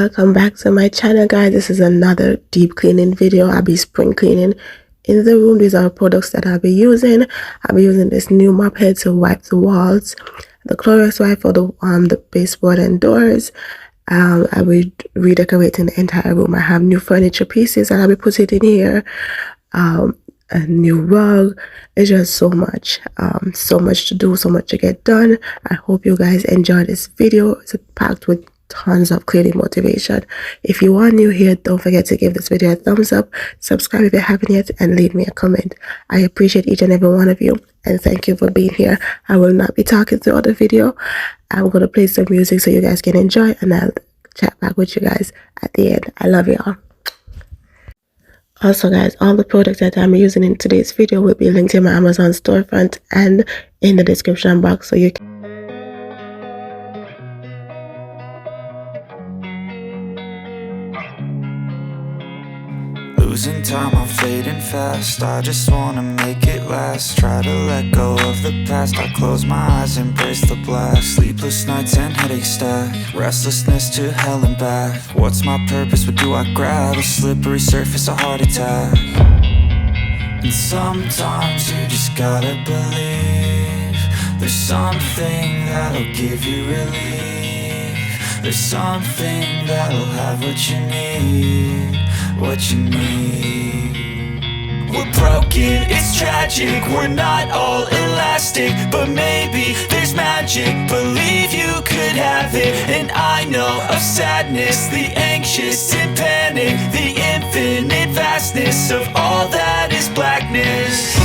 welcome back to my channel, guys. This is another deep cleaning video. I'll be spring cleaning in the room. These are products that I'll be using. I'll be using this new mop head to wipe the walls, the Clorox wipe for the baseboard and doors. I will be redecorating the entire room. I have new furniture pieces that I'll be putting in here. A new rug. It's just so much to do, so much to get done. I hope you guys enjoy this video. It's packed with tons of cleaning motivation. If you are new here, don't forget to give this video a thumbs up, subscribe if you haven't yet, and leave me a comment. I appreciate each and every one of you, and thank you for being here. I will not be talking throughout the video. I'm going to play some music so you guys can enjoy, and I'll chat back with you guys at the end. I love y'all. Also, guys, all the products that I'm using in today's video will be linked in my Amazon storefront and in the description box, so you can losing time, I'm fading fast. I just wanna make it last. Try to let go of the past. I close my eyes, embrace the blast. Sleepless nights and headaches stack. Restlessness to hell and back. What's my purpose? What do I grab? A slippery surface, a heart attack. And sometimes you just gotta believe there's something that'll give you relief. There's something that'll have what you need. What you need. We're broken, it's tragic. We're not all elastic, but maybe there's magic. Believe you could have it. And I know of sadness, the anxious and panic, the infinite vastness of all that is blackness.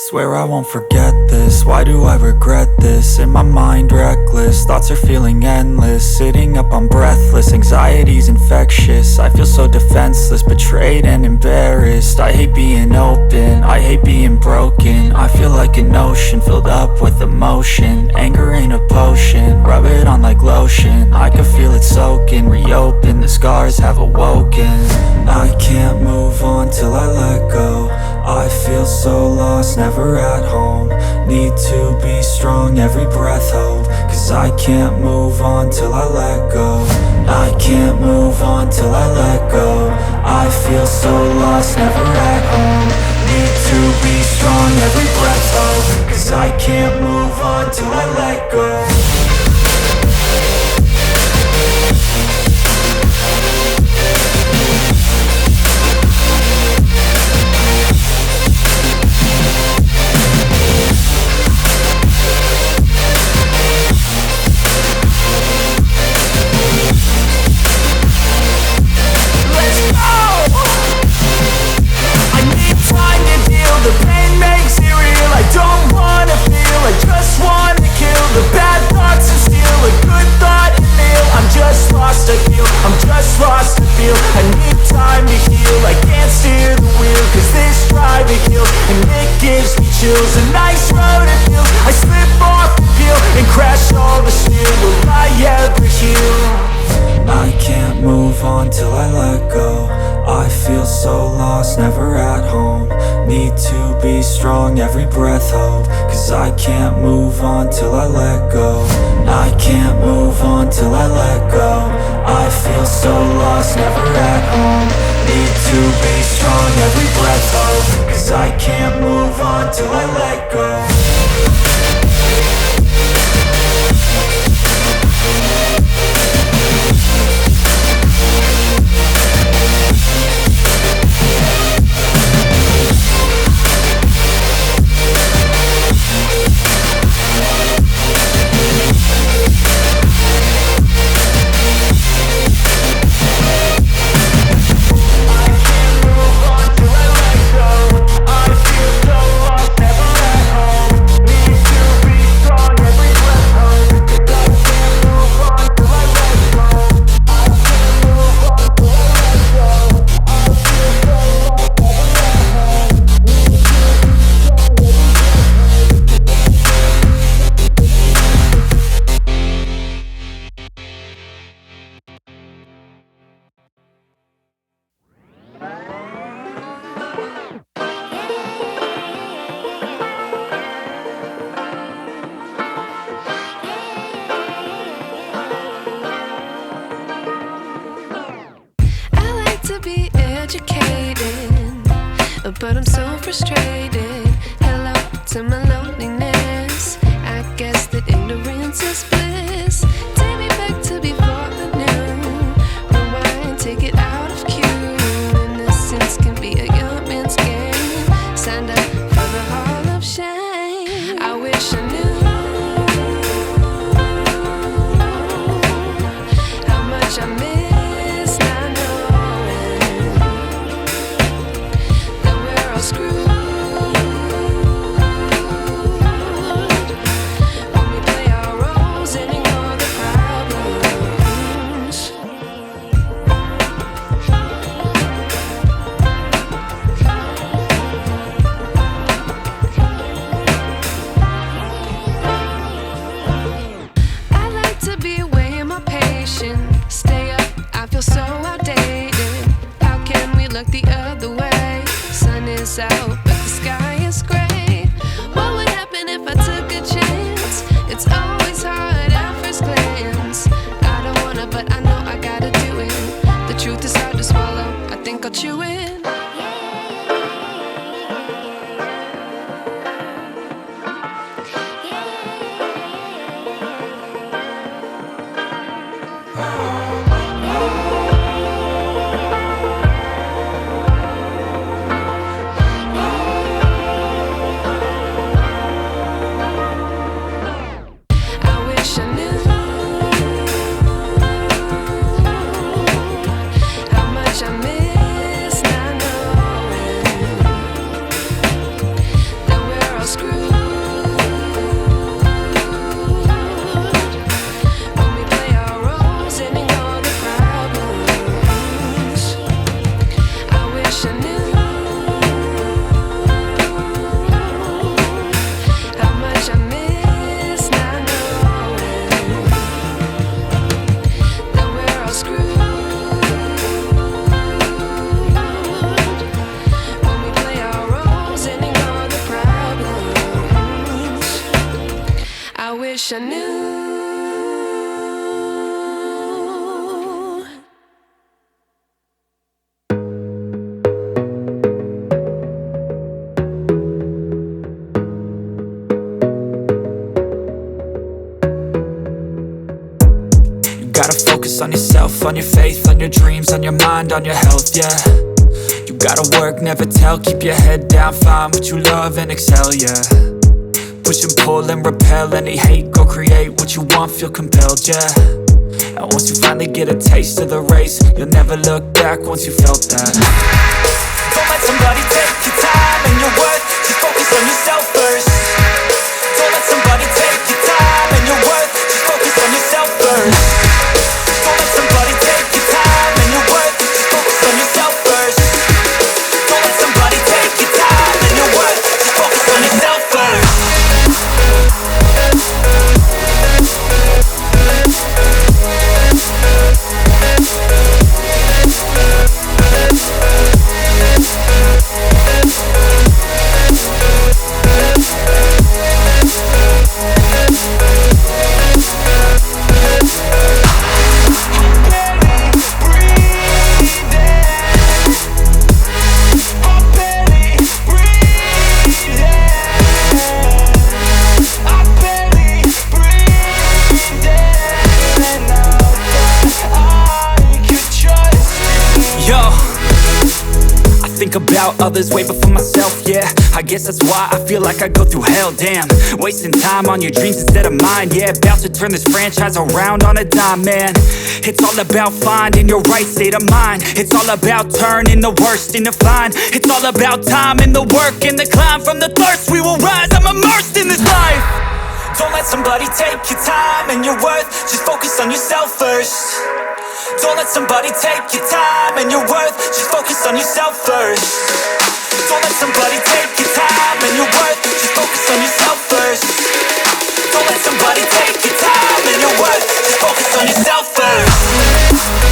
Swear I won't forget this. Why do I regret this? In my mind reckless, thoughts are feeling endless. Sitting up, I'm breathless, anxiety's infectious. I feel so defenseless, betrayed and embarrassed. I hate being open, I hate being broken. I feel like an ocean filled up with emotion. Anger ain't a potion, rub it on like lotion. I can feel it soaking, reopen, the scars have awoken. I can't move on till I let go. I feel so lost, never at home. Need to be strong, every breath hope. Cause I can't move on till I let go. I can't move on till I let go. I feel so lost, never at home. Need to be strong, every breath hope. Cause I can't move on till I let go. The pain makes it real. I don't wanna feel, I just wanna kill the bad chills. A nice road to feel. I slip off the peel and crash all the steel. Will I ever heal? I can't move on till I let go. I feel so lost, never at home. Need to be strong, every breath hope. Cause I can't move on till I let go. I can't move on till I let go. I feel so lost, never at home. Need to be strong, every breath hope. Cause I can't move on till I let go. But I'm so frustrated. Hello to my loneliness. I guess that ignorance is bliss. Take me back to before I knew. Rewind, take it out of cue. Innocence can be a young man's game. Signed up for the hall of shame. I wish I knew how much I miss not knowing that we're all screwed when we play our roles and ignore the problems. I like to be away in my patience. Stay up, I feel so outdated. How can we look the other way? Sun is out, but the sky is gray. What would happen if I took a chance? It's always hard at first glance. I don't wanna, but I know I gotta do it. The truth is hard to swallow, I think I'll chew it. I wish I knew how much I miss not knowing that we're all screwed when we play our roles and ignore the problems. I wish I knew how much I miss not knowing that we're all screwed when we play our roles and ignore the problems. I wish I knew. You gotta focus on yourself, on your faith, on your dreams, on your mind, on your health, yeah. You gotta work, never tell, keep your head down, find what you love and excel, yeah. Push and pull and repel any hate, go create what you want, feel compelled, yeah. And once you finally get a taste of the race, you'll never look back once you felt that. Don't let somebody take your time and your worth, just focus on yourself first. Don't let somebody take your time and your worth, just focus on yourself first. Don't let somebody take your time and your worth, just focus on yourself first. Don't let somebody take your time and your worth, just focus on yourself think about others way before myself, yeah. I guess that's why I feel like I go through hell, damn. Wasting time on your dreams instead of mine, yeah. About to turn this franchise around on a dime, man. It's all about finding your right state of mind. It's all about turning the worst into fine. It's all about time and the work and the climb. From the thirst we will rise, I'm immersed in this life. Don't let somebody take your time and your worth. Just focus on yourself first. Don't let somebody take your time and your worth. Just focus on yourself first. Don't let somebody take your time and your worth. Just focus on yourself first. Don't let somebody take your time and your worth. Just focus on yourself first.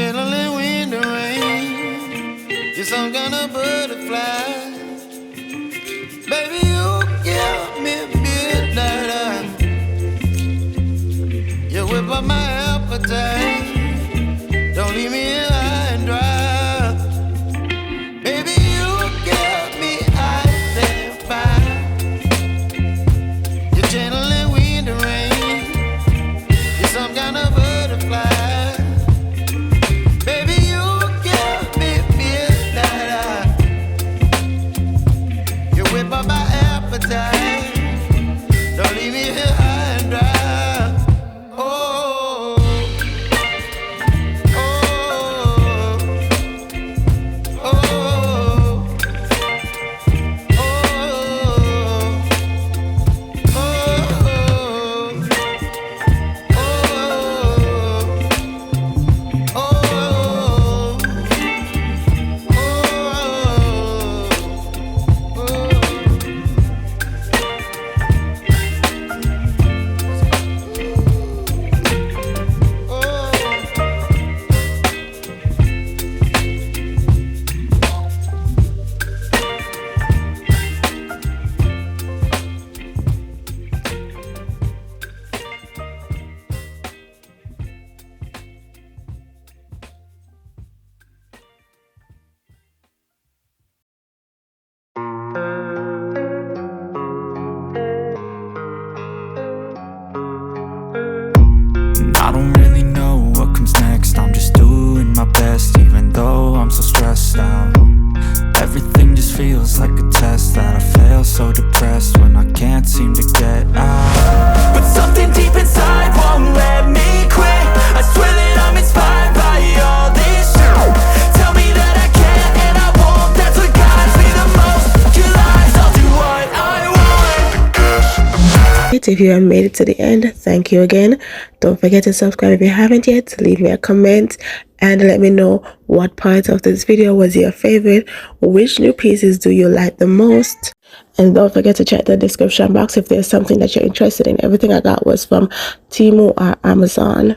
chilling wind and rain. You're some kind of butterfly. Baby, you give me midnight. You whip up my appetite. Don't leave me here high and dry. Baby, you give me ice and fire. You're channeling wind and rain. You're some kind of butterfly. Baby, you give me midnight. You whip up my appetite. Don't leave me here high and dry. I don't really know what comes next. I'm just doing my best, even though I'm so stressed out. Everything just feels like a test that I fail, so depressed when I can't seem to get out. But something deep inside won't let me quit. I swear that I'm inspired by all this shit. Tell me that I can and I won't. That's what guides me the most. Your lies, I'll do what I want. If you have made it to the end, thank you again. Don't forget to subscribe if you haven't yet. Leave me a comment and let me know what part of this video was your favorite. Which new pieces do you like the most? And don't forget to check the description box if there's something that you're interested in. Everything I got was from Temu or Amazon.